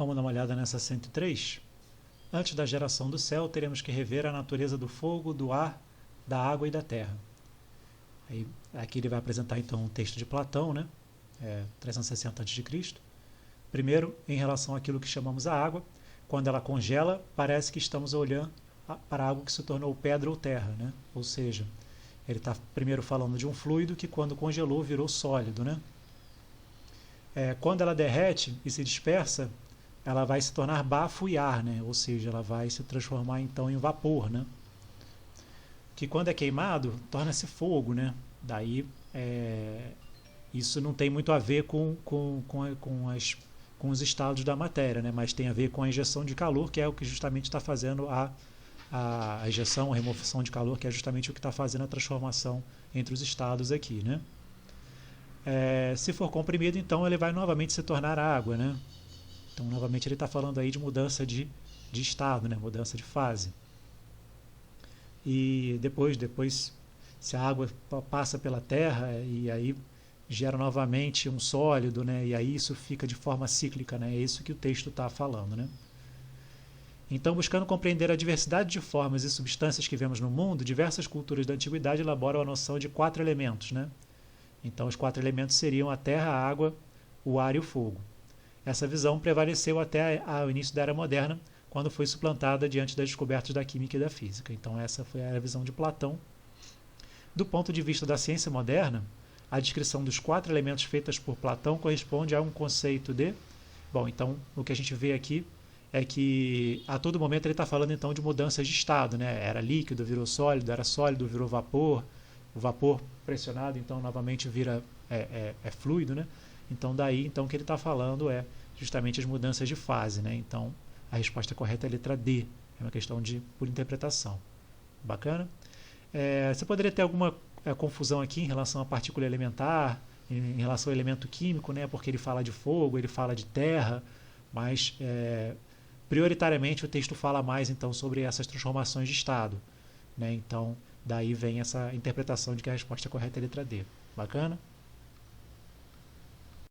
Vamos dar uma olhada nessa 103. Antes da geração do céu, teremos que rever a natureza do fogo, do ar, da água e da terra. Aí, aqui ele vai apresentar então um texto de Platão, né? 360 a.C. Primeiro, em relação àquilo que chamamos a água, quando ela congela, parece que estamos olhando para algo que se tornou pedra ou terra, né? Ou seja, ele está primeiro falando de um fluido que quando congelou virou sólido, né? Quando ela derrete e se dispersa, ela vai se tornar bafo e ar, né? Ou seja, ela vai se transformar então em vapor, né? Que quando é queimado, torna-se fogo, né? Daí, isso não tem muito a ver com os estados da matéria, né? Mas tem a ver com a injeção de calor, que é o que justamente está fazendo a injeção, a remoção de calor, que é justamente o que está fazendo a transformação entre os estados aqui, né? Se for comprimido, então ele vai novamente se tornar água, né? Então, novamente, ele está falando aí de mudança de estado, né? Mudança de fase. E depois, se a água passa pela terra e aí gera novamente um sólido, né? E aí isso fica de forma cíclica, né? É isso que o texto está falando, né? Então, buscando compreender a diversidade de formas e substâncias que vemos no mundo, diversas culturas da antiguidade elaboram a noção de 4 elementos, né? Então, os 4 elementos seriam a terra, a água, o ar e o fogo. Essa visão prevaleceu até o início da Era Moderna, quando foi suplantada diante das descobertas da química e da física. Então, essa foi a visão de Platão. Do ponto de vista da ciência moderna, a descrição dos 4 elementos feitas por Platão corresponde a um conceito de... Bom, então, o que a gente vê aqui é que a todo momento ele está falando então de mudanças de estado, né? Era líquido, virou sólido, virou vapor, o vapor pressionado então novamente vira fluido, né? Então daí então que ele está falando é justamente as mudanças de fase, né? Então a resposta correta é a letra D, é uma questão de por interpretação. Bacana? Você poderia ter alguma confusão aqui em relação à partícula elementar, em relação ao elemento químico, né? Porque ele fala de fogo, ele fala de terra, mas prioritariamente o texto fala mais então sobre essas transformações de estado, né? Então daí vem essa interpretação de que a resposta correta é a letra D. Bacana?